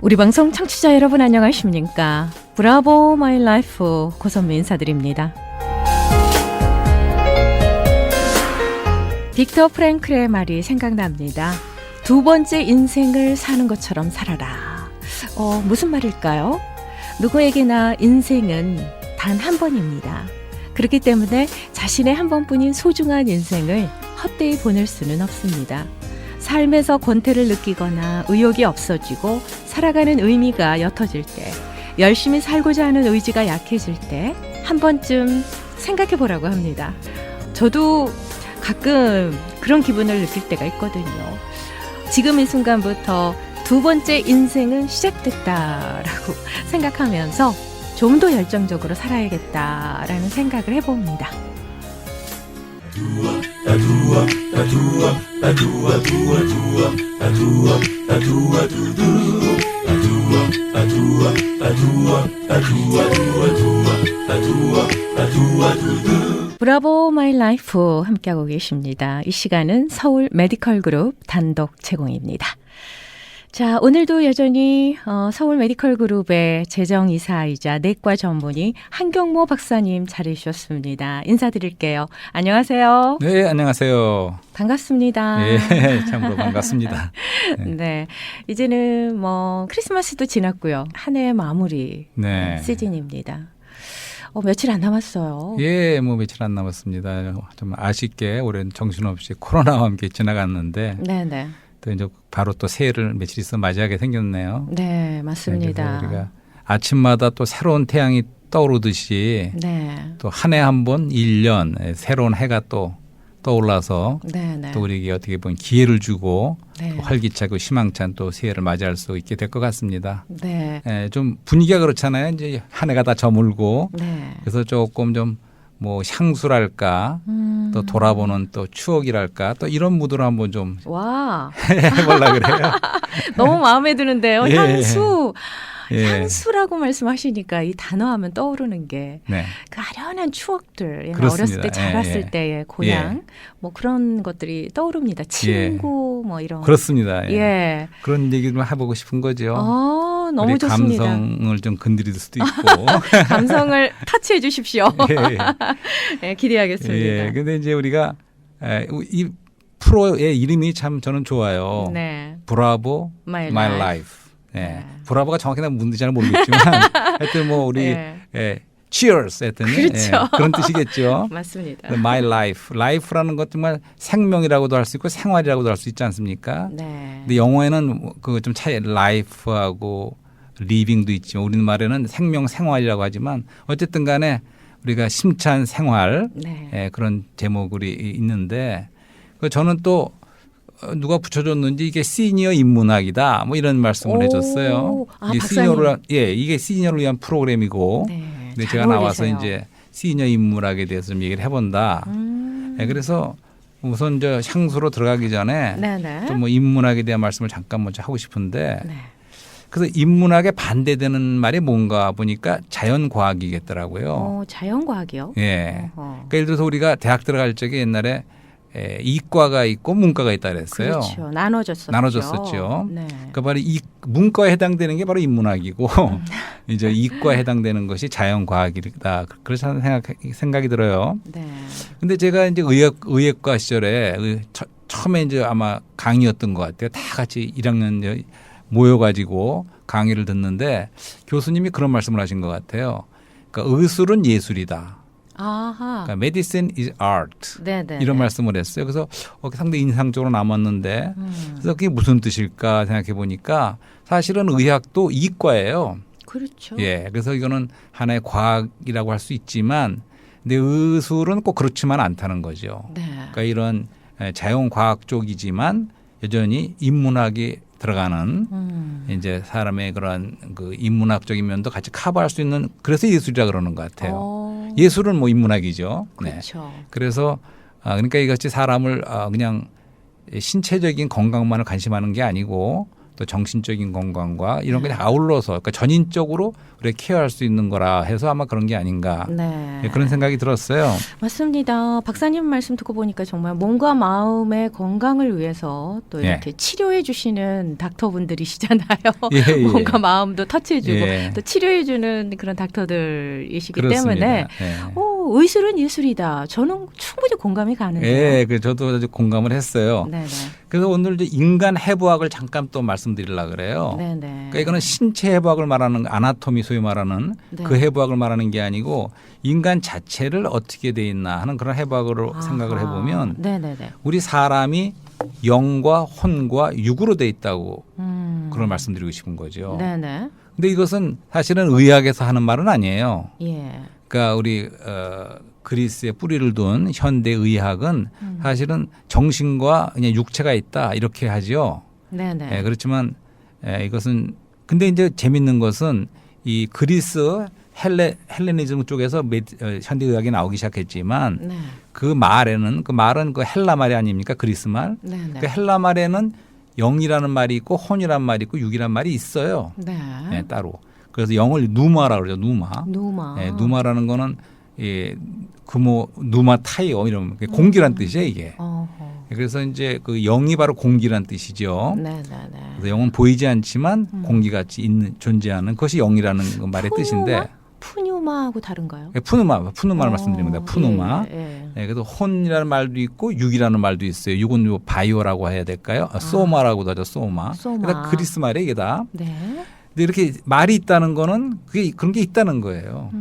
우리 방송 청취자 여러분 안녕하십니까? 브라보 마이 라이프 고선미 인사드립니다. 빅터 프랭클의 말이 생각납니다. 두 번째 인생을 사는 것처럼 살아라. 무슨 말일까요? 누구에게나 인생은 단 한 번입니다. 그렇기 때문에 자신의 한 번뿐인 소중한 인생을 헛되이 보낼 수는 없습니다. 삶에서 권태를 느끼거나 의욕이 없어지고 살아가는 의미가 옅어질 때, 열심히 살고자 하는 의지가 약해질 때 한 번쯤 생각해 보라고 합니다. 저도 가끔 그런 기분을 느낄 때가 있거든요. 지금 이 순간부터 두 번째 인생은 시작됐다라고 생각하면서 좀 더 열정적으로 살아야겠다라는 생각을 해봅니다. 브라보 마이 라이프 함께하고 계십니다. 이 시간은 서울 메디컬 그룹 단독 제공입니다. 자, 오늘도 여전히 서울 메디컬 그룹의 재정이사이자 내과 전문의 한경모 박사님 자리해 주셨습니다. 인사드릴게요. 안녕하세요. 네, 안녕하세요. 반갑습니다. 네, 참으로 반갑습니다. 네, 이제는 크리스마스도 지났고요. 한 해의 마무리 시즌입니다. 며칠 안 남았어요. 예, 며칠 안 남았습니다. 좀 아쉽게 올해는 정신없이 코로나와 함께 지나갔는데 네네. 또 이제 바로 또 새해를 며칠 있어 맞이하게 생겼네요. 네, 맞습니다. 그래서 우리가 아침마다 또 새로운 태양이 떠오르듯이 또 한 해 한 번 1년 새로운 해가 또 떠올라서 또 우리에게 어떻게 보면 기회를 주고 또 활기차고 희망찬 또 새해를 맞이할 수 있게 될 것 같습니다. 네. 좀 분위기가 그렇잖아요. 이제 한 해가 다 저물고 그래서 조금 좀 향수랄까 또 돌아보는 또 추억이랄까 또 이런 무드로 한번 좀 해보려고 그래요. 너무 마음에 드는데요. 예. 향수. 향수라고 말씀하시니까 이 단어 하면 떠오르는 게 그 아련한 추억들, 어렸을 때 자랐을 때의 고향, 그런 것들이 떠오릅니다. 친구, 이런. 그렇습니다. 그런 얘기 좀 해보고 싶은 거죠. 너무 우리 좋습니다. 감성을 좀 건드릴 수도 있고. 감성을 터치해 주십시오. 기대하겠습니다. 근데 이제 우리가 이 프로의 이름이 참 저는 좋아요. 브라보 마이 라이프. 브라보가 정확히 뭔지 잘 모르겠지만 하여튼 우리 cheers 했더니 그렇죠. 그런 뜻이겠죠. 맞습니다. My life. life라는 것 정말 생명이라고도 할 수 있고 생활이라고도 할 수 있지 않습니까? 근데 영어에는 그 좀 차이 life하고 living도 있지만 우리는 말에는 생명 생활이라고 하지만 어쨌든 간에 우리가 심찬 생활 그런 제목이 있는데 저는 또 누가 붙여줬는지 이게 시니어 인문학이다 이런 말씀을 해줬어요. 이게 시니어를 위한 프로그램이고 근데 제가 나와서 이제 시니어 인문학에 대해서 좀 얘기를 해본다. 그래서 우선 향수로 들어가기 전에 또 인문학에 대한 말씀을 잠깐 먼저 하고 싶은데 그래서 인문학에 반대되는 말이 뭔가 보니까 자연과학이겠더라고요. 자연과학이요? 그러니까 예를 들어서 우리가 대학 들어갈 적에 옛날에 이과가 있고 문과가 있다 그랬어요. 그렇죠. 나눠졌었죠. 그러니까 바로 문과에 해당되는 게 바로 인문학이고 이제 이과에 해당되는 것이 자연과학이다. 그렇게 생각이 들어요. 근데 제가 이제 의학과 시절에 처음에 이제 아마 강의였던 것 같아요. 다 같이 1학년 모여가지고 강의를 듣는데 교수님이 그런 말씀을 하신 것 같아요. 그러니까 의술은 예술이다. 그러니까 medicine is art 이런 말씀을 했어요. 그래서 상당히 인상적으로 남았는데 그래서 그게 무슨 뜻일까 생각해 보니까 사실은 의학도 이과예요. 그렇죠. 그래서 이거는 하나의 과학이라고 할 수 있지만 근데 의술은 꼭 그렇지만 않다는 거죠. 그러니까 이런 자연과학 쪽이지만 여전히 인문학이 들어가는 이제 사람의 그런 그 인문학적인 면도 같이 커버할 수 있는 그래서 예술이라 그러는 것 같아요. 예술은 인문학이죠. 그렇죠. 그래서 그러니까 이것이 사람을 그냥 신체적인 건강만을 관심하는 게 아니고 또 정신적인 건강과 이런 게 아울러서 그러니까 전인적으로 우리가 케어할 수 있는 거라 해서 아마 그런 게 아닌가 네, 그런 생각이 들었어요. 맞습니다. 박사님 말씀 듣고 보니까 정말 몸과 마음의 건강을 위해서 또 이렇게 치료해 주시는 닥터분들이시잖아요. 몸과 마음도 터치해 주고 또 치료해 주는 그런 닥터들이시기 그렇습니다. 때문에 의술은 예술이다. 저는 충분히 공감이 가는데요. 네, 저도 아주 공감을 했어요. 네네. 그래서 오늘 이제 인간 해부학을 잠깐 또 말씀드리려고 그래요. 네네. 그러니까 이거는 신체 해부학을 말하는 아나토미 소위 말하는 그 해부학을 말하는 게 아니고 인간 자체를 어떻게 돼 있나 하는 그런 해부학으로 생각을 해보면 네네네. 우리 사람이 영과 혼과 육으로 돼 있다고 그런 말씀드리고 싶은 거죠. 네네. 근데 이것은 사실은 의학에서 하는 말은 아니에요. 예. 그러니까 우리 그리스에 뿌리를 둔 현대 의학은 사실은 정신과 그냥 육체가 있다 이렇게 하죠. 네네. 예, 그렇지만 이것은 근데 이제 재밌는 것은 이 그리스 헬레니즘 쪽에서 현대 의학이 나오기 시작했지만 그 말은 그 헬라 말이 아닙니까? 그리스 말. 네네. 그 헬라 말에는 영이라는 말이 있고 혼이라는 말이 있고 육이라는 말이 있어요. 네. 네, 따로. 그래서 영을 누마라고 그러죠. 누마. 네, 누마라는 거는 누마 타이어 이런 공기란 뜻이에요, 이게. 그래서 이제 그 영이 바로 공기란 뜻이죠. 네네네. 그래서 영은 보이지 않지만 공기같이 존재하는 그것이 영이라는 그 말의 뜻인데. 푸누마하고 다른가요? 네, 푸누마를 말씀드립니다. 푸누마. 예. 네, 그래서 혼이라는 말도 있고 육이라는 말도 있어요. 육은 뭐 바이오라고 해야 될까요? 소마라고도 하죠. 소마. 그러니까 그리스 말이에요, 이게 다. 네. 근데 이렇게 말이 있다는 거는 그런 게 있다는 거예요.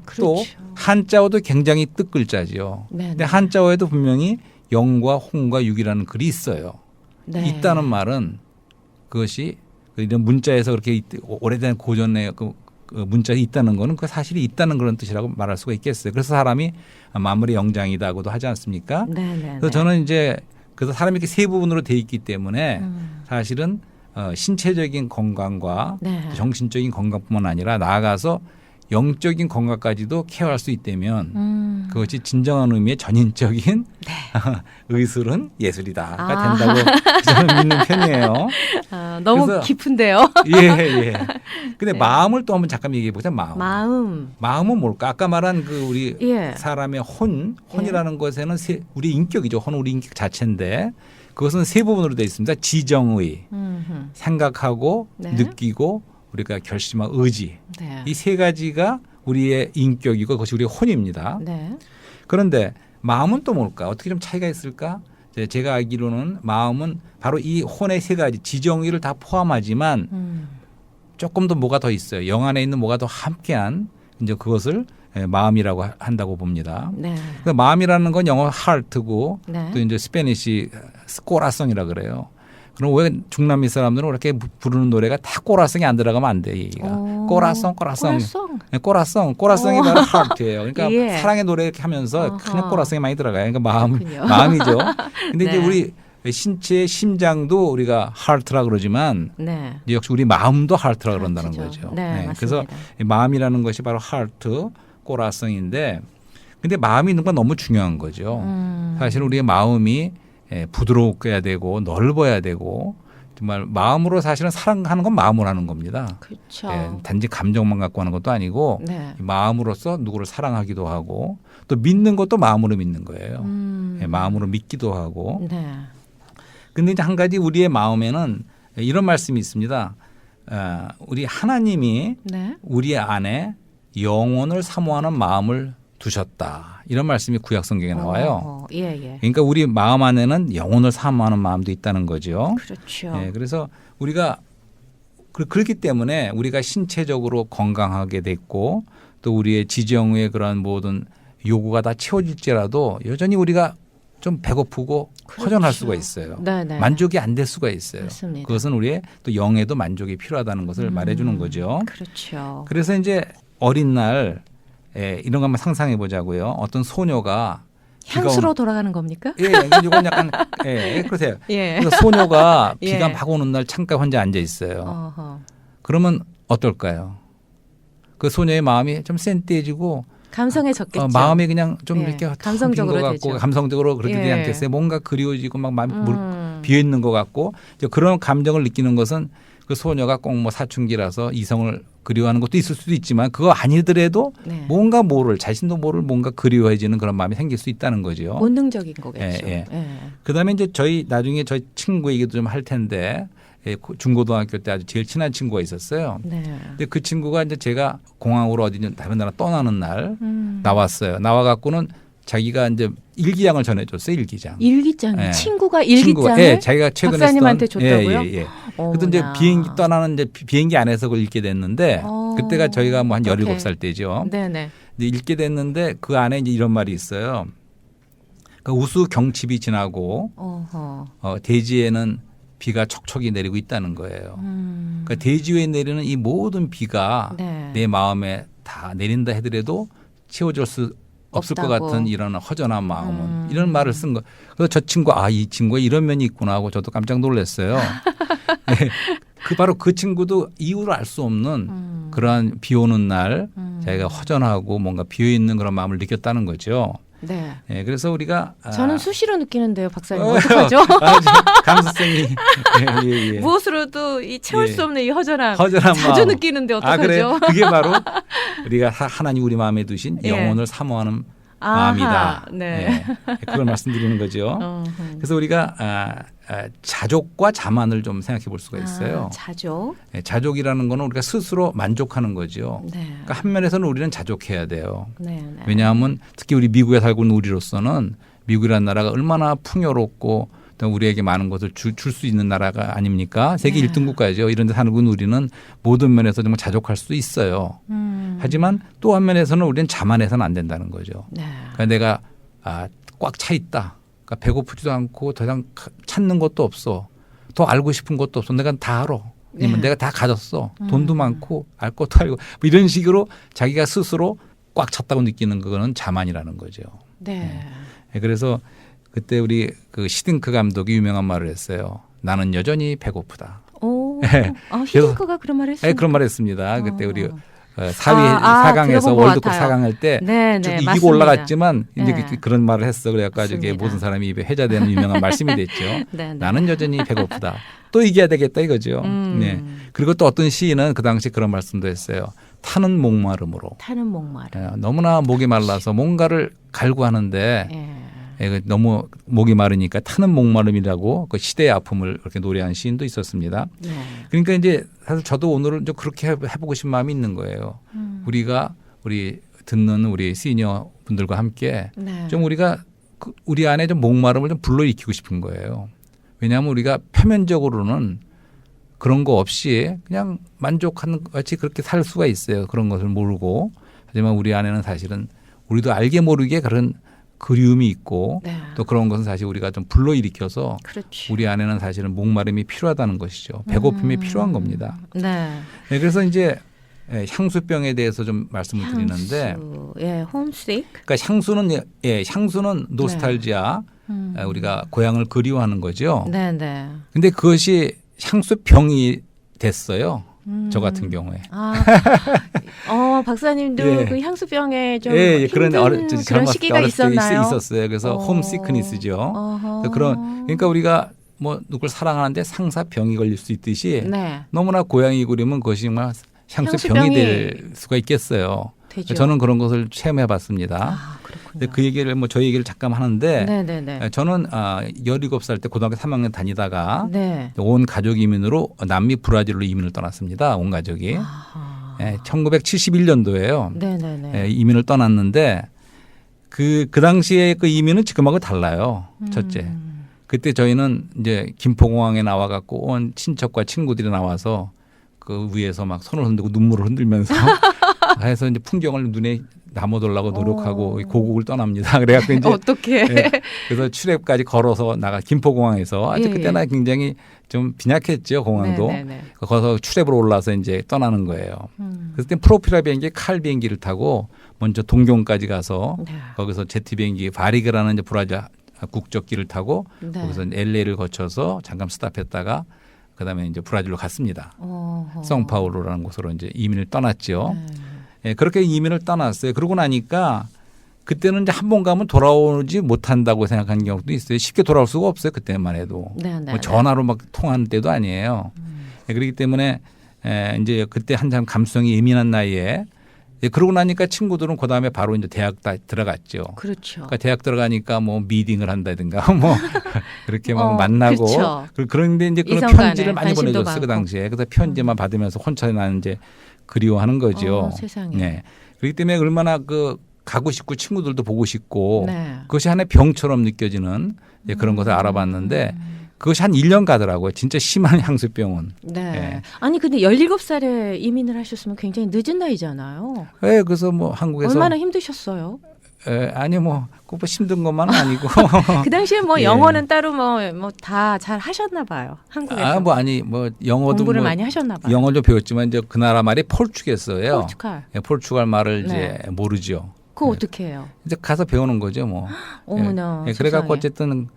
그렇죠. 또 한자어도 굉장히 뜻글자지요. 근데 한자어에도 분명히 영과 혼과 육이라는 글이 있어요. 네. 있다는 말은 그것이 이런 문자에서 그렇게 오래된 고전의 그 문자에 있다는 거는 그 사실이 있다는 그런 뜻이라고 말할 수가 있겠어요. 그래서 사람이 만물의 영장이다고도 하지 않습니까? 네네. 그래서 저는 이제 그래서 사람이 이렇게 세 부분으로 돼 있기 때문에 사실은 신체적인 건강과 정신적인 건강뿐만 아니라 나아가서 영적인 건강까지도 케어할 수 있다면 그것이 진정한 의미의 전인적인 의술은 예술이다가 된다고 저는 믿는 편이에요. 너무 깊은데요. 예. 근데 마음을 또 한번 잠깐 얘기해 보자. 마음은 뭘까? 아까 말한 그 우리 사람의 혼이라는 것에는 우리 인격이죠. 혼은 우리 인격 자체인데 그것은 세 부분으로 되어 있습니다. 지정의, 생각하고 느끼고 우리가 결심하고 의지. 이 세 가지가 우리의 인격이고 그것이 우리의 혼입니다. 그런데 마음은 또 뭘까? 어떻게 좀 차이가 있을까? 제가 알기로는 마음은 바로 이 혼의 세 가지 지정의를 다 포함하지만 조금 더 뭐가 더 있어요. 영 안에 있는 뭐가 더 함께한 이제 그것을 마음이라고 한다고 봅니다. 그러니까 마음이라는 건 영어 heart고 또 이제 스페니시 코라성이라 그래요. 그럼 왜 중남미 사람들은 그렇게 부르는 노래가 다 꼬라성이 안 들어가면 안 돼. 얘기가. 꼬라성이 바로 heart예요. 그러니까 사랑의 노래 이렇게 하면서 그냥 꼬라성이 많이 들어가요. 그러니까 마음이죠. 근데 이제 우리 신체의 심장도 우리가 heart라 그러지만 역시 우리 마음도 heart라 그런다는 거죠. 그래서 마음이라는 것이 바로 heart, 꼬라성인데 근데 마음이 있는 건 너무 중요한 거죠. 사실 우리의 마음이 부드럽게 해야 되고 넓어야 되고 정말 마음으로 사실은 사랑하는 건 마음으로 하는 겁니다. 그렇죠. 단지 감정만 갖고 하는 것도 아니고 마음으로서 누구를 사랑하기도 하고 또 믿는 것도 마음으로 믿는 거예요. 마음으로 믿기도 하고. 근데 이제 한 가지 우리의 마음에는 이런 말씀이 있습니다. 우리 하나님이 우리 안에 영혼을 사모하는 마음을 두셨다. 이런 말씀이 구약 성경에 나와요. 그러니까 우리 마음 안에는 영혼을 사모하는 마음도 있다는 거죠. 그렇죠. 그래서 우리가 그렇기 때문에 우리가 신체적으로 건강하게 됐고 또 우리의 지정의 그런 모든 요구가 다 채워질지라도 여전히 우리가 좀 배고프고 허전할 수가 있어요. 만족이 안 될 수가 있어요. 맞습니다. 그것은 우리의 또 영에도 만족이 필요하다는 것을 말해주는 거죠. 그렇죠. 그래서 이제 어린 날 이런 거 한번 상상해 보자고요. 어떤 소녀가 향수로 돌아가는 겁니까? 이건 약간 그러세요. 그래서 소녀가 비가 막 오는 날 창가에 혼자 앉아 있어요. 그러면 어떨까요? 그 소녀의 마음이 좀 센때해지고 감성에 젖겠죠. 마음이 그냥 좀 이렇게 감성적으로 것 같고 감성적으로 그렇게 되지 않겠어요? 뭔가 그리워지고 막 비어 있는 것 같고 그런 감정을 느끼는 것은 그 소녀가 꼭 뭐 사춘기라서 이성을 그리워하는 것도 있을 수도 있지만 그거 아니더라도 네. 뭔가 모를 자신도 모를 뭔가 그리워해지는 그런 마음이 생길 수 있다는 거죠. 본능적인 거겠죠. 예, 예. 그다음에 이제 나중에 저희 친구 얘기도 좀 할 텐데 중고등학교 때 아주 제일 친한 친구가 있었어요. 네. 근데 그 친구가 이제 제가 공항으로 어디 다른 나라 떠나는 날 나왔어요. 나와갖고는 자기가 이제 일기장을 전해줬어요. 일기장. 일기장. 예. 친구가 일기장을 예, 자기가 최근에 박사님한테 쓰던, 줬다고요? 예. 그래도 이제 비행기 떠나는 이제 비행기 안에서 그걸 읽게 됐는데 그때가 저희가 뭐 한 17살 때죠. 네네. 근데 읽게 됐는데 그 안에 이제 이런 말이 있어요. 그러니까 우수 경칩이 지나고 대지에는 비가 척척이 내리고 있다는 거예요. 그러니까 대지 위에 내리는 이 모든 비가 네. 내 마음에 다 내린다 하더라도 채워줄 수 없을 없다고. 것 같은 이런 허전한 마음은 이런 말을 쓴 거. 그래서 저 친구 이 친구가 이런 면이 있구나 하고 저도 깜짝 놀랐어요. 네. 바로 그 친구도 이유를 알 수 없는 그러한 비 오는 날 자기가 허전하고 뭔가 비어 있는 그런 마음을 느꼈다는 거죠. 네. 네. 그래서 우리가 저는 수시로 느끼는데요, 박사님. 어떡하죠? 감수성이 예. 무엇으로도 채울 수 없는 이 허전함 자주 마음. 느끼는데 어떡하죠? 그래. 그게 바로 우리가 하나님 우리 마음에 두신 예. 영혼을 사모하는 아하, 마음이다. 네. 그걸 말씀드리는 거죠. 그래서 우리가 자족과 자만을 좀 생각해 볼 수가 있어요. 자족. 자족이라는 거는 우리가 스스로 만족하는 거죠. 네. 그러니까 한 면에서는 우리는 자족해야 돼요. 네. 왜냐하면 특히 우리 미국에 살고 있는 우리로서는 미국이라는 나라가 얼마나 풍요롭고 또 우리에게 많은 것을 줄 수 있는 나라가 아닙니까? 세계 1등 국가죠. 이런 데 사는 우리는 모든 면에서 정말 자족할 수 있어요. 하지만 또 한 면에서는 우리는 자만해서는 안 된다는 거죠. 네. 그러니까 내가 꽉 차 있다. 그러니까 배고프지도 않고 더 이상 찾는 것도 없어. 더 알고 싶은 것도 없어. 내가 다 알아. 아니면 내가 다 가졌어. 돈도 많고 알 것도 알고. 뭐 이런 식으로 자기가 스스로 꽉 찼다고 느끼는 그거는 자만이라는 거죠. 네. 그래서 그때 우리 그 시딩크 감독이 유명한 말을 했어요. 나는 여전히 배고프다. 오, 히딩크가 그런 말을 했어요. 네, 그런 말을 했습니다. 그때 우리 4강에서 월드컵 4강할 때 이기고 올라갔지만 이제 그런 말을 했어. 그래가지고 모든 사람이 입에 회자되는 유명한 말씀이 됐죠. 나는 여전히 배고프다. 또 이겨야 되겠다 이거죠. 네. 그리고 또 어떤 시인은 그 당시 그런 말씀도 했어요. 타는 목마름으로. 타는 목마름. 너무나 목이 말라서 뭔가를 갈구하는데 너무 목이 마르니까 타는 목마름이라고 그 시대의 아픔을 그렇게 노래한 시인도 있었습니다. 네. 그러니까 이제 사실 저도 오늘은 좀 그렇게 해보고 싶은 마음이 있는 거예요. 우리 듣는 우리 시니어 분들과 함께 좀 우리가 우리 안에 좀 목마름을 좀 불러일으키고 싶은 거예요. 왜냐하면 우리가 표면적으로는 그런 거 없이 그냥 만족하는 것 같이 그렇게 살 수가 있어요. 그런 것을 모르고. 하지만 우리 안에는 사실은 우리도 알게 모르게 그런 그리움이 있고 또 그런 것은 사실 우리가 좀 불러일으켜서 그렇지. 우리 안에는 사실은 목마름이 필요하다다는 것이죠. 배고픔이 필요한 겁니다. 네. 그래서 이제 향수병에 대해서 좀 말씀을 드리는데 홈식. 그러니까 향수는 노스탈지아 우리가 고향을 그리워하는 거죠. 네. 근데 그것이 향수병이 됐어요. 저 같은 경우에. 박사님도 그 향수병에 좀 그런 그런 시기가 있었나요? 있었어요. 그래서 홈시크니스죠. 그러니까 우리가 뭐 누굴 사랑하는데 상사병이 걸릴 수 있듯이 너무나 고향이 그리면 그것이 정말 향수병이 될 수가 있겠어요. 되죠. 저는 그런 것을 체험해봤습니다. 근데 그 얘기를 저 얘기를 잠깐 하는데 저는 17살 때 고등학교 3학년 다니다가 온 가족 이민으로 남미 브라질로 이민을 떠났습니다. 온 가족이. 1971년도에요. 이민을 떠났는데 그 당시에 그 이민은 지금하고 달라요. 첫째. 그때 저희는 이제 김포공항에 나와갖고 온 친척과 친구들이 나와서 그 위에서 막 손을 흔들고 눈물을 흔들면서 해서 이제 풍경을 눈에 담아두려고 노력하고 고국을 떠납니다. 그래갖고 이제 어떻게? 그래서 출입까지 걸어서 김포공항에서 아주 그때나 굉장히 좀 빈약했죠 공항도. 거기서 출입으로 올라서 이제 떠나는 거예요. 그때 프로필라 비행기 칼 비행기를 타고 먼저 동경까지 가서 거기서 제트 비행기 바리그라는 이제 브라질 국적기를 타고 거기서 LA를 거쳐서 잠깐 스탑했다가 그다음에 이제 브라질로 갔습니다. 성파울로라는 곳으로 이제 이민을 떠났죠. 그렇게 이민을 떠났어요. 그러고 나니까 그때는 이제 한 번 가면 돌아오지 못한다고 생각하는 경우도 있어요. 쉽게 돌아올 수가 없어요. 그때만 해도. 전화로 막 통하는 때도 아니에요. 그렇기 때문에 이제 그때 한참 감수성이 예민한 나이에 그러고 나니까 친구들은 그 다음에 바로 이제 대학 다 들어갔죠. 그렇죠. 그러니까 대학 들어가니까 뭐 미팅을 한다든가 뭐 그렇게 막 만나고 그렇죠. 그런데 이제 그런 편지를 많이 보내줬어요 그 당시에. 그래서 편지만 받으면서 혼자 나는 이제 그리워하는 거죠. 세상에. 네. 그렇기 때문에 얼마나 가고 싶고 친구들도 보고 싶고 네. 그것이 하나의 병처럼 느껴지는 그런 것을 알아봤는데 그것이 한 1년 가더라고요. 진짜 심한 향수병은. 네. 네. 아니 근데 17살에 이민을 하셨으면 굉장히 늦은 나이잖아요. 네, 그래서 뭐 한국에서 얼마나 힘드셨어요? 아니 뭐 그거 힘든 것만은 아니고. 그 당시에 뭐 예. 영어는 따로 뭐 다 잘 하셨나 봐요. 한국에서. 영어도 공부를 많이 하셨나 봐요. 영어 좀 배웠지만 이제 그 나라 말이 포르투게스예요. 포르투갈. 포르투갈 말을 네. 이제 모르죠. 그거 어떻게 해요? 이제 가서 배우는 거죠, 뭐. 어머나. 그래갖고 세상에. 어쨌든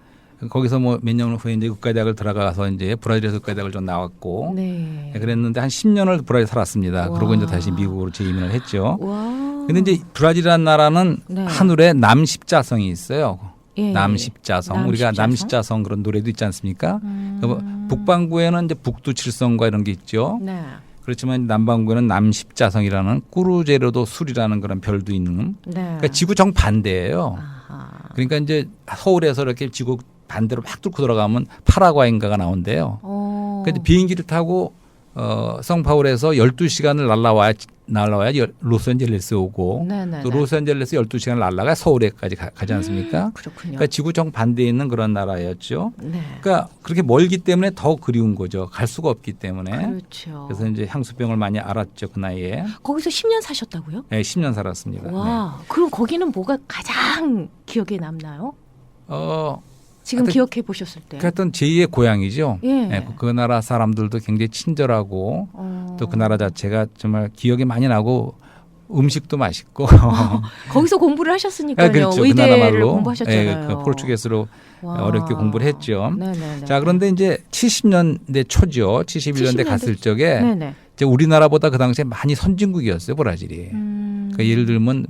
거기서 뭐 몇 년 후에 이제 국가대학을 들어가서 이제 브라질에서 국가대학을 좀 나왔고. 네. 그랬는데 한 10년을 브라질 살았습니다. 와. 그러고 이제 다시 미국으로 재이민을 했죠. 와. 근데 이제 브라질이라는 나라는 네. 하늘에 남십자성이 있어요. 예. 남십자성. 우리가 남십자성 그런 노래도 있지 않습니까? 북반구에는 이제 북두칠성과 이런 게 있죠. 네. 그렇지만 남반구에는 남십자성이라는 꾸루제로도 술이라는 그런 별도 있는. 네. 그러니까 지구 정반대예요. 아하. 그러니까 이제 서울에서 이렇게 지구 반대로 막 뚫고 들어가면 파라과이인가가 나온대요. 그런데 비행기를 타고 성파울에서 12시간을 날라와야 로스앤젤레스 오고 네네네. 또 로스앤젤레스 12시간을 날라가 서울에까지 가지 않습니까? 그렇군요. 그러니까 지구 정반대에 있는 그런 나라였죠. 네. 그러니까 그렇게 멀기 때문에 더 그리운 거죠. 갈 수가 없기 때문에. 그렇죠. 그래서 이제 향수병을 많이 알았죠. 그 나이에. 거기서 10년 사셨다고요? 네, 10년 살았습니다. 와. 그럼 거기는 뭐가 가장 기억에 남나요? 지금 하여튼 기억해 보셨을 때. 하여튼 제2의 고향이죠. 예. 네, 그 나라 사람들도 굉장히 친절하고 또 그 나라 자체가 정말 기억이 많이 나고 음식도 맛있고. 거기서 공부를 하셨으니까요. 그렇죠. 그 의대를 나라 말로 공부하셨잖아요. 그 포르투게스로 와. 어렵게 공부를 했죠. 네네네. 자, 그런데 이제 70년대 초죠. 71년대 갔을 적에 네네. 이제 우리나라보다 그 당시에 많이 선진국이었어요, 브라질이. 그러니까 예를 들면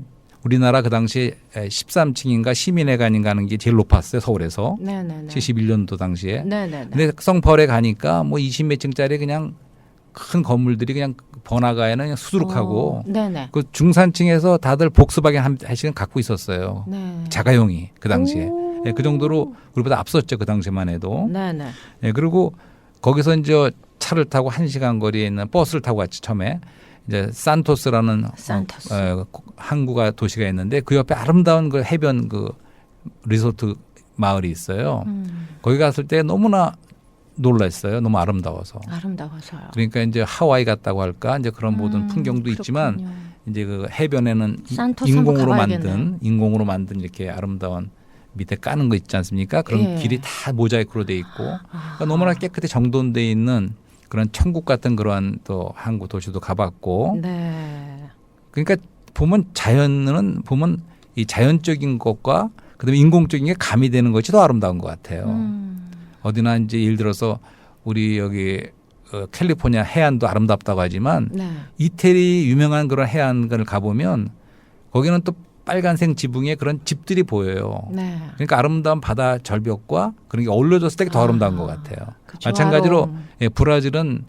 우리나라 그 당시에 13층인가 시민회관인가 하는 게 제일 높았어요, 서울에서. 네네네. 71년도 당시에. 네네네. 근데 성파울에 가니까 뭐 20몇 층짜리 그냥 큰 건물들이 그냥 번화가에는 그냥 수두룩하고 네네. 그 중산층에서 다들 복스바겐 한 대씩은 갖고 있었어요. 네. 자가용이 그 당시에. 오. 그 정도로 우리보다 앞섰죠, 그 당시만 해도. 네네. 그리고 거기서 이제 차를 타고 1시간 거리에 있는 버스를 타고 갔지 처음에. 이제 산토스라는 산토스. 항구가 도시가 있는데 그 옆에 아름다운 그 해변 그 리조트 마을이 있어요. 거기 갔을 때 너무나 놀랐어요. 너무 아름다워서. 아름다워서요. 그러니까 이제 하와이 같다고 할까 이제 그런 모든 풍경도 그렇군요. 있지만 이제 그 해변에는 산토스 한번 가봐야겠네요. 인공으로 만든 이렇게 아름다운 밑에 까는 거 있지 않습니까? 그런 예. 길이 다 모자이크로 돼 있고 그러니까 너무나 깨끗이 정돈돼 있는 그런 천국 같은 그러한 또 항구 도시도 가봤고 네. 그러니까 보면 자연은 보면 이 자연적인 것과 그다음에 인공적인 게 가미되는 것이 더 아름다운 것 같아요. 어디나 이제 예를 들어서 우리 여기 캘리포니아 해안도 아름답다고 하지만 네. 이태리 유명한 그런 해안가를 가보면 거기는 또 빨간색 지붕에 그런 집들이 보여요. 네. 그러니까 아름다운 바다 절벽과 그런 게 어울려졌을 때 더 아름다운 것 같아요. 그쵸, 마찬가지로 아름. 브라질은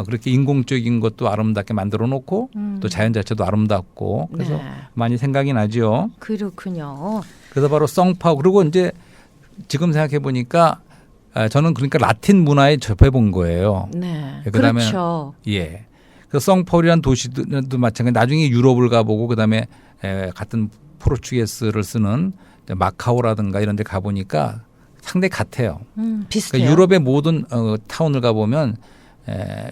그렇게 인공적인 것도 아름답게 만들어 놓고 또 자연 자체도 아름답고 그래서 네. 많이 생각이 나죠. 그렇군요. 그래서 바로 성파울 그리고 이제 지금 생각해 보니까 저는 그러니까 라틴 문화에 접해 본 거예요. 네. 그다음에 그렇죠. 예. 그 성파울이라는 도시도 마찬가지. 나중에 유럽을 가보고 그다음에 같은 포르투게스를 쓰는 마카오라든가 이런 데 가보니까 상당히 같아요. 비슷해요. 그러니까 유럽의 모든 타운을 가보면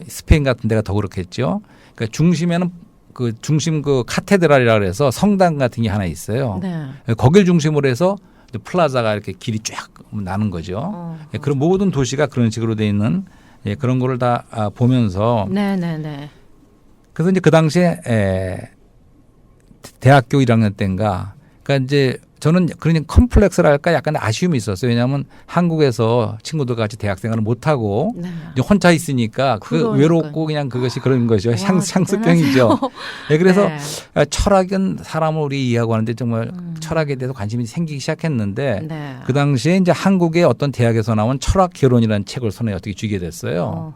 스페인 같은 데가 더 그렇겠죠. 그러니까 중심에는 그 중심 그 카테드랄이라 그래서 성당 같은 게 하나 있어요. 네. 거길 중심으로 해서 플라자가 이렇게 길이 쫙 나는 거죠. 그런 모든 도시가 그런 식으로 돼 있는 그런 거를 다 보면서 네네네. 그래서 이제 그 당시에 대학교 1학년 때인가 그러니까 이제 저는 그런 컴플렉스랄까 약간 아쉬움이 있었어요. 왜냐하면 한국에서 친구들 같이 대학생활을 못하고 네. 이제 혼자 있으니까 그 외롭고 그냥 그것이 그런 거죠. 와, 향수병이죠. 네, 그래서 네. 철학은 사람을 우리 이해하고 하는데 정말 철학에 대해서 관심이 생기기 시작했는데 네. 그 당시에 이제 한국의 어떤 대학에서 나온 철학 개론이라는 책을 손에 어떻게 쥐게 됐어요.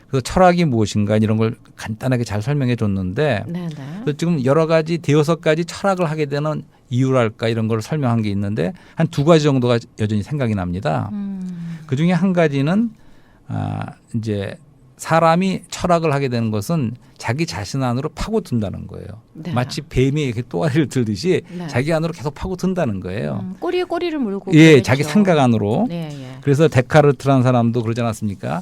그래서 철학이 무엇인가 이런 걸 간단하게 잘 설명해 줬는데 그래서 지금 여러 가지 대여섯 가지 철학을 하게 되는 이유랄까 이런 걸 설명한 게 있는데 한 두 가지 정도가 여전히 생각이 납니다. 그 중에 한 가지는 이제 사람이 철학을 하게 되는 것은 자기 자신 안으로 파고든다는 거예요. 네. 마치 뱀이 이렇게 또아리를 들듯이 네. 자기 안으로 계속 파고든다는 거예요. 꼬리에 꼬리를 물고. 예, 그러겠죠. 자기 생각 안으로. 네, 예. 그래서 데카르트라는 사람도 그러지 않았습니까?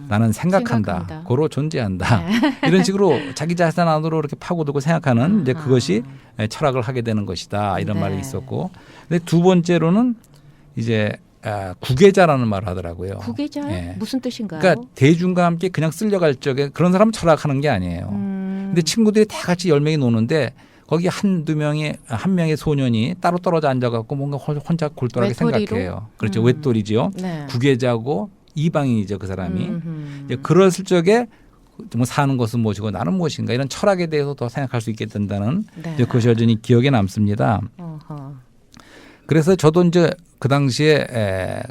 나는 생각한다. 고로 존재한다. 네. 이런 식으로 자기 자신 안으로 이렇게 파고들고 생각하는 이제 그것이 철학을 하게 되는 것이다. 이런 네. 말이 있었고. 근데 두 번째로는 이제 구계자라는 말을 하더라고요. 구계자요? 예. 무슨 뜻인가요? 그러니까 대중과 함께 그냥 쓸려갈 적에 그런 사람은 철학하는 게 아니에요. 근데 친구들이 다 같이 10명이 노는데 거기 한 명의 소년이 따로 떨어져 앉아갖고 뭔가 혼자 골똘하게 외톨이로? 생각해요. 그렇죠. 외톨이죠. 네. 구계자고 이방인이죠. 그 사람이. 이제 그랬을 적에 뭐 사는 것은 무엇이고 나는 무엇인가 이런 철학에 대해서 더 생각할 수 있게 된다는 네. 이제 그것이 여전히 기억에 남습니다. 그래서 저도 이제 그 당시에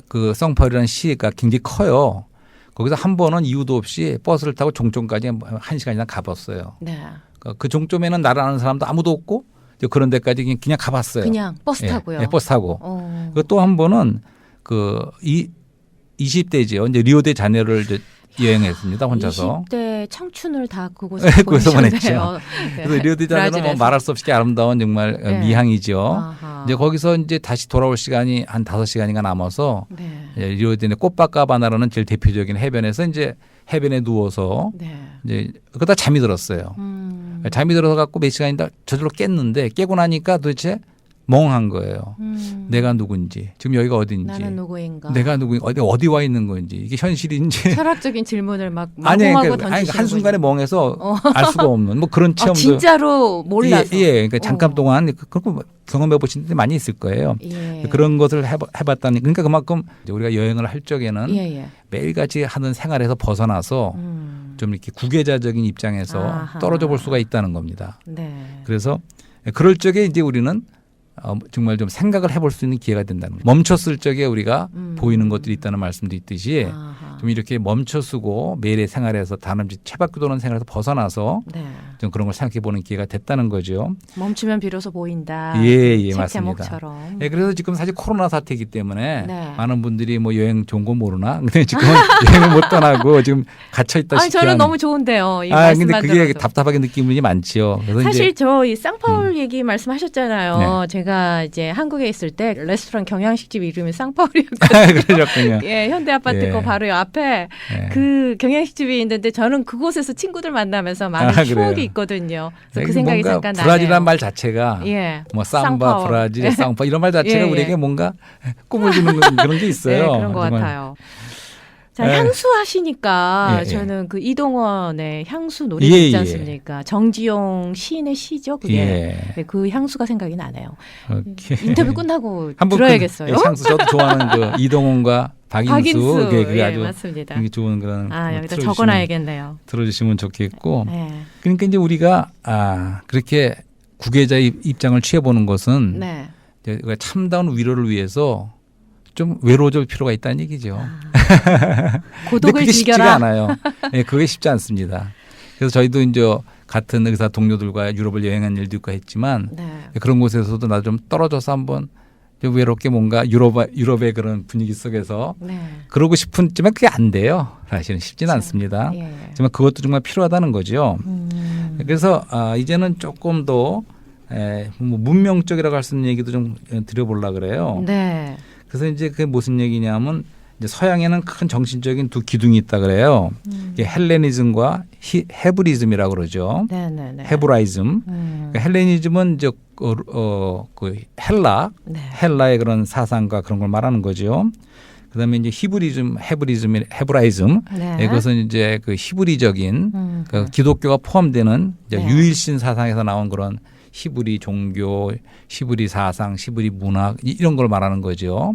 그 성펄이라는 시가 굉장히 커요. 거기서 한 번은 이유도 없이 버스를 타고 종점까지 1시간이나 가봤어요. 네. 그 종점에는 나를 아는 사람도 아무도 없고 그런 데까지 그냥 가봤어요. 그냥 버스 타고요. 예, 버스 타고. 또 한 번은 그 20대지요. 이제 리오데자네이루를 이제 여행했습니다. 혼자서. 20대 청춘을 다 그곳에 그곳에서 보냈죠. 보내셨네요. 그래서 리오데자네이루는 뭐 말할 수 없이 아름다운 정말 네. 미항이죠. 아하. 이제 거기서 이제 다시 돌아올 시간이 한 5시간인가 남아서 네. 리오데자네이루 꼬빠까바나라는 제일 대표적인 해변에서 이제 해변에 누워서 네. 이제 그러다 잠이 들었어요. 잠이 들어서 갖고 몇 시간이다 저절로 깼는데 깨고 나니까 도대체 멍한 거예요. 내가 누군지, 지금 여기가 어딘지, 나는 누구인가, 내가 누구인가, 어디 와 있는 건지, 이게 현실인지. 철학적인 질문을 막 아니, 마구마구 그러니까 던지시는 한순간에 멍해서 알 수가 없는 뭐 그런 체험도. 진짜로 몰라서. 예, 그러니까 잠깐 동안 그거 경험해 보신 분들이 많이 있을 거예요. 예. 그런 것을 해봤다니. 그러니까 그만큼 우리가 여행을 할 적에는 예. 매일같이 하는 생활에서 벗어나서 좀 이렇게 구계자적인 입장에서 아하. 떨어져 볼 수가 있다는 겁니다. 네. 그래서 그럴 적에 이제 우리는 정말 좀 생각을 해볼 수 있는 기회가 된다는 거예요. 멈췄을 적에 우리가 보이는 것들이 있다는 말씀도 있듯이 아하. 좀 이렇게 멈춰쓰고 매일의 생활에서 단지 채바퀴 도는 생활에서 벗어나서 네. 좀 그런 걸 생각해 보는 기회가 됐다는 거죠. 멈추면 비로소 보인다. 예, 책 맞습니다. 제목처럼. 예, 그래서 지금 사실 코로나 사태이기 때문에 네. 많은 분들이 뭐 여행 좋은 거 모르나? 근데 지금 여행을 못 떠나고 지금 갇혀 있다시피. 저는 너무 좋은데요. 이 근데 말씀만 그게 들어도. 답답하게 느끼는 분이 많지요. 그래서 사실 이제 저 이 쌍파울 얘기 말씀하셨잖아요. 네. 제가 이제 한국에 있을 때 레스토랑 경양식집 이름이 쌍파울이었거든요. 그러셨군요. 예, 현대아파트 예. 거 바로 옆에 예. 그 경양식집이 있는데 저는 그곳에서 친구들 만나면서 많은 그래요? 추억이 있거든요. 그래서 그 이게 생각이 뭔가 잠깐 나네요. 브라질이란 말 자체가 예. 뭐 삼바, 쌍파울. 브라질, 쌍파 이런 말 자체가 예, 예. 우리에게 뭔가 꿈을 주는 그런 게 있어요. 네, 그런 것 정말. 같아요. 자, 예. 향수 하시니까 예, 예. 저는 그 이동원의 향수 노래 예, 있지 예. 않습니까? 정지용 시인의 시죠, 그게. 예. 네, 그 향수가 생각이 나네요. 오케이. 인터뷰 끝나고 한번 들어야겠어요. 향수 저도 좋아하는 그 이동훈과 박인수 그게 예, 아주 맞습니다. 되게 좋은 그런 여기다 틀어주시면- 적어놔야겠네요. 들어주시면 좋겠고 네. 그러니까 이제 우리가 그렇게 구계자의 입장을 취해보는 것은 네. 이제 우리가 참다운 위로를 위해서 좀 외로워질 필요가 있다는 얘기죠. 근데 고독을 그게 쉽지가 즐겨라. 않아요. 네, 그게 쉽지 않습니다. 그래서 저희도 이제 같은 의사 동료들과 유럽을 여행한 일도 있고 했지만 네. 그런 곳에서도 나 좀 떨어져서 한번 좀 외롭게 뭔가 유럽의 그런 분위기 속에서 네. 그러고 싶지만 그게 안 돼요. 사실은 쉽지는 않습니다. 예. 하지만 그것도 정말 필요하다는 거죠. 그래서 이제는 조금 더 뭐 문명적이라고 할 수 있는 얘기도 좀 드려보려고 그래요. 네. 그래서 이제 그게 무슨 얘기냐면 이제 서양에는 큰 정신적인 두 기둥이 있다 그래요. 이게 헬레니즘과 헤브리즘이라고 그러죠. 네네네. 헤브라이즘. 그러니까 헬레니즘은 이제 그 네. 헬라의 그런 사상과 그런 걸 말하는 거죠. 그다음에 이제 헤브라이즘. 네. 이것은 이제 그 히브리적인 그 기독교가 포함되는 이제 네. 유일신 사상에서 나온 그런 시브리 종교, 시브리 사상, 시브리 문학 이런 걸 말하는 거죠.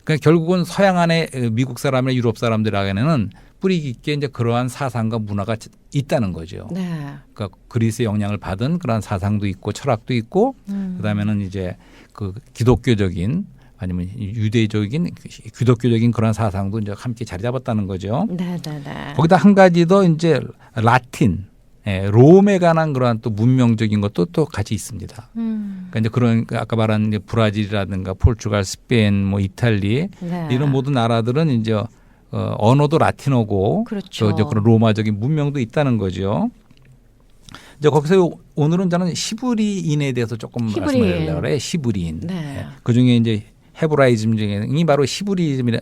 그러니까 결국은 서양 안에 미국 사람이나 유럽 사람들에게는 뿌리 깊게 이제 그러한 사상과 문화가 있다는 거죠. 네. 그러니까 그리스의 영향을 받은 그러한 사상도 있고 철학도 있고 그다음에는 이제 그 기독교적인 아니면 유대적인 기독교적인 그런 사상도 이제 함께 자리 잡았다는 거죠. 네. 거기다 한 가지 더 이제 라틴, 롬에 관한 그러한 또 문명적인 것도 또 같이 있습니다. 그러니까 이제 그런 아까 말한 이제 브라질이라든가 포르투갈, 스페인, 뭐 이탈리 네. 이런 모든 나라들은 이제 언어도 라틴어고 그렇죠. 또 이제 그런 로마적인 문명도 있다는 거죠. 이제 거기서 오늘은 저는 시브리인에 대해서 조금 말씀드리려고 해요. 시브리인. 네. 그 중에 이제 헤브라이즘 중에 바로 시브리라는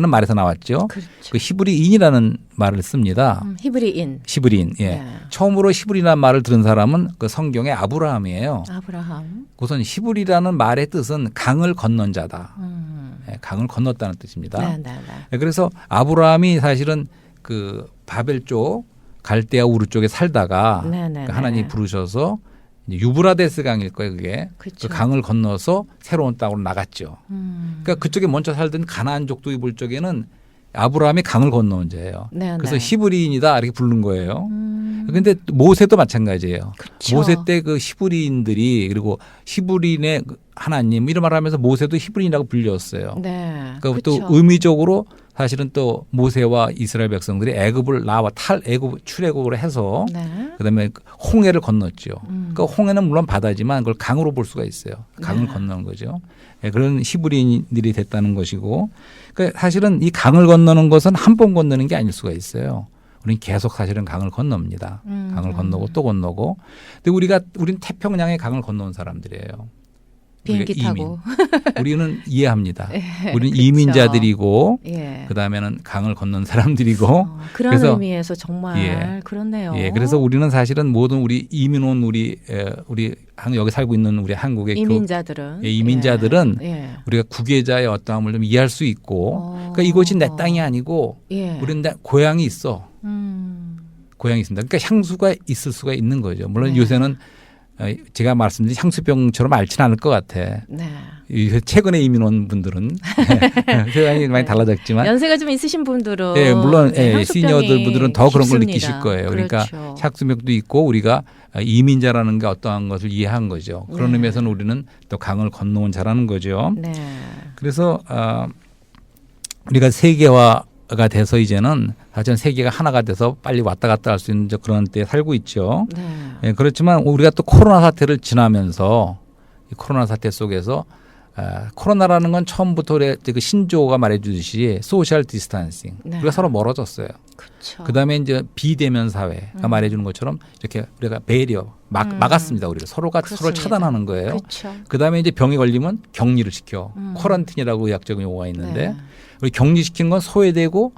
말에서 나왔죠. 그렇죠. 그 히브리인이라는 말을 씁니다. 히브리인. 시브리인. 예. 네. 처음으로 시브리라는 말을 들은 사람은 그 성경의 아브라함이에요. 아브라함. 우선 시브리라는 말의 뜻은 강을 건넌 자다. 예, 강을 건넜다는 뜻입니다. 네. 예, 그래서 아브라함이 사실은 그 바벨 쪽 갈대아 우르 쪽에 살다가 네. 하나님이 부르셔서 이제 유브라데스 강일 거예요. 그게 그렇죠. 그 강을 건너서 새로운 땅으로 나갔죠. 그러니까 그쪽에 먼저 살던 가나안족도 이볼 적에는 아브라함이 강을 건너온 자예요. 네. 그래서 히브리인이다 이렇게 부른 거예요. 그런데 모세도 마찬가지예요. 그렇죠. 모세 때 그 히브리인들이 그리고 히브리인의 하나님 이런 말하면서 모세도 히브리인이라고 불렸어요. 네. 그러니까 그렇죠. 또 의미적으로 사실은 또 모세와 이스라엘 백성들이 애굽을 나와 애굽 출애굽을 해서 네. 그다음에 홍해를 건넜죠. 그러니까 홍해는 물론 바다지만 그걸 강으로 볼 수가 있어요. 강을 네. 건너는 거죠. 네, 그런 히브리인들이 됐다는 것이고, 그러니까 사실은 이 강을 건너는 것은 한 번 건너는 게 아닐 수가 있어요. 우리는 계속 사실은 강을 건넙니다. 강을 건너고 또 건너고. 근데 우리는 태평양의 강을 건너온 사람들이에요. 비행기 우리가 타고. 우리는 이해합니다. 우리는 그렇죠. 이민자들이고 예. 그다음에는 강을 건넌 사람들이고 그런 그래서 의미에서 정말 그렇네요. 예, 그래서 우리는 사실은 모든 우리 이민 온 우리 여기 살고 있는 우리 한국의 이민자들은 이민자들은 예. 우리가 구계자의 어떠함을 좀 이해할 수 있고 그러니까 이곳이 내 땅이 아니고 예. 우리는 고향이 있어. 고향이 있습니다. 그러니까 향수가 있을 수가 있는 거죠. 물론 네. 요새는 제가 말씀드린 향수병처럼 앓지는 않을 것 같아. 네. 최근에 이민 온 분들은 세상이 많이 달라졌지만 연세가 좀 있으신 분들은 예, 물론 향수병이 시니어들 분들은 더 그런 걸 깊습니다. 느끼실 거예요. 그러니까 그렇죠. 향수병도 있고 우리가 이민자라는 게 어떠한 것을 이해한 거죠. 그런 네. 의미에서는 우리는 또 강을 건너온 자라는 거죠. 네. 그래서 우리가 세계화가 돼서 이제는 사실 세계가 하나가 돼서 빨리 왔다 갔다 할 수 있는 그런 때에 살고 있죠. 네. 예, 그렇지만 우리가 또 코로나 사태를 지나면서 이 코로나 사태 속에서 코로나라는 건 처음부터 그 신조어가 말해주듯이 소셜 디스탄싱. 네. 우리가 서로 멀어졌어요. 그렇죠. 그다음에 이제 비대면 사회가 말해주는 것처럼 이렇게 우리가 배리어 막았습니다. 우리가 서로를 그렇습니다. 차단하는 거예요. 그렇죠. 그다음에 이제 병이 걸리면 격리를 시켜. 쿼런틴이라고 의학적인 용어가 있는데 네. 우리 격리시킨 건 소외되고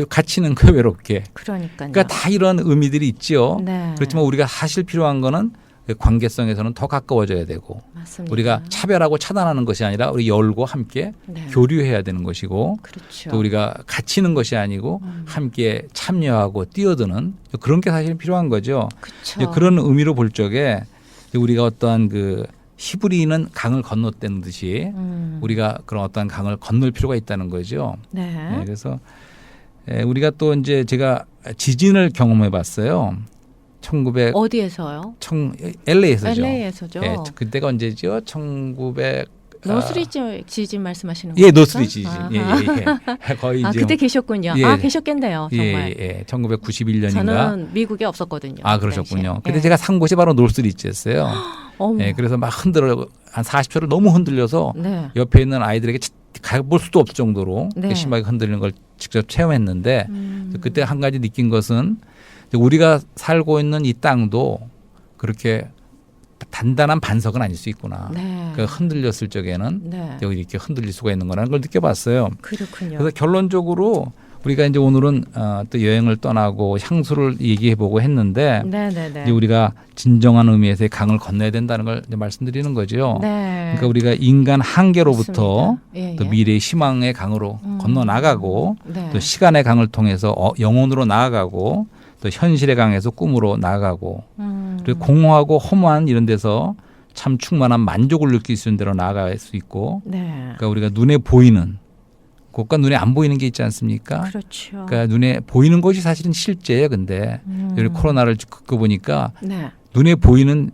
갇히는 거 외롭게. 그러니까요. 그러니까 다 이런 의미들이 있죠. 네. 그렇지만 우리가 사실 필요한 거는 관계성에서는 더 가까워져야 되고 맞습니다. 우리가 차별하고 차단하는 것이 아니라 우리 열고 함께 네. 교류해야 되는 것이고 그렇죠. 또 우리가 갇히는 것이 아니고 함께 참여하고 뛰어드는 그런 게 사실 필요한 거죠. 그렇죠. 그런 의미로 볼 적에 우리가 어떠한 그 히브리는 강을 건넜다는 듯이 우리가 그런 어떠한 강을 건널 필요가 있다는 거죠. 네. 네, 그래서 우리가 또 이제 제가 지진을 경험해 봤어요. 1900 어디에서요? LA에서죠. LA에서죠. 예, 그때가 언제죠? 1900 노스리지 지진 말씀하시는 예, 겁니까? 노스리지 지진. 예. 거의 이제 그때 계셨군요. 예. 계셨겠네요. 정말. 예. 1991년인가. 저는 미국에 없었거든요. 아, 그 그러셨군요. 당시에. 근데 예. 제가 산 곳이 바로 노스리지였어요. 어머. 예, 그래서 막 한 40초를 너무 흔들려서 네. 옆에 있는 아이들에게 가볼 수도 없을 정도로 네. 심하게 흔들리는 걸 직접 체험했는데 그때 한 가지 느낀 것은 우리가 살고 있는 이 땅도 그렇게 단단한 반석은 아닐 수 있구나. 네. 그 흔들렸을 적에는 네. 여기 이렇게 흔들릴 수가 있는 거라는 걸 느껴봤어요. 그렇군요. 그래서 결론적으로 우리가 이제 오늘은 또 여행을 떠나고 향수를 얘기해보고 했는데 네네네. 이제 우리가 진정한 의미에서의 강을 건너야 된다는 걸 이제 말씀드리는 거죠. 네. 그러니까 우리가 인간 한계로부터 예, 또 예. 미래의 희망의 강으로 건너 나가고 네. 또 시간의 강을 통해서 영혼으로 나아가고 또 현실의 강에서 꿈으로 나아가고 그리고 공허하고 허무한 이런 데서 참 충만한 만족을 느낄 수 있는 데로 나아갈 수 있고 네. 그러니까 우리가 눈에 보이는 그것과 눈에 안 보이는 게 있지 않습니까? 그렇죠. 그러니까 눈에 보이는 것이 사실은 실제예요. 근데 여기 코로나를 겪어보니까 네. 눈에 보이는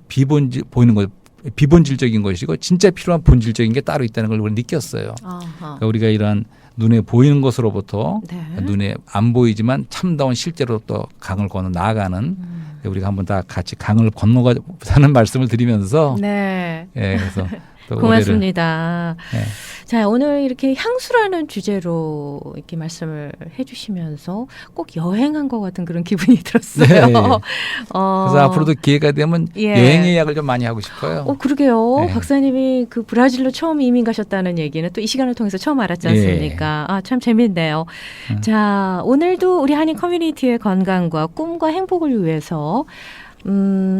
보이는 것 비본질적인 것이고 진짜 필요한 본질적인 게 따로 있다는 걸 우리가 느꼈어요. 그러니까 우리가 이런 눈에 보이는 것으로부터 네. 눈에 안 보이지만 참다운 실제로 또 강을 건너 나아가는 우리가 한번 다 같이 강을 건너가자는 말씀을 드리면서 네. 예, 그래서 또 고맙습니다. 예. 자, 오늘 이렇게 향수라는 주제로 이렇게 말씀을 해주시면서 꼭 여행한 것 같은 그런 기분이 들었어요. 네. 그래서 앞으로도 기회가 되면 예. 여행 예약을 좀 많이 하고 싶어요. 그러게요. 네. 박사님이 그 브라질로 처음 이민 가셨다는 얘기는 또 이 시간을 통해서 처음 알았지 않습니까? 아, 참 재밌네요. 자, 오늘도 우리 한인 커뮤니티의 건강과 꿈과 행복을 위해서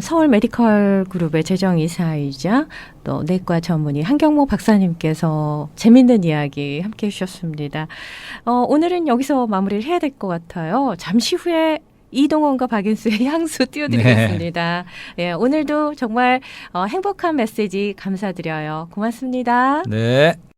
서울 메디컬 그룹의 재정이사이자 또 내과 전문의 한경모 박사님께서 재밌는 이야기 함께 해주셨습니다. 오늘은 여기서 마무리를 해야 될 것 같아요. 잠시 후에 이동원과 박인수의 향수 띄워드리겠습니다. 네. 예, 오늘도 정말 행복한 메시지 감사드려요. 고맙습니다. 네.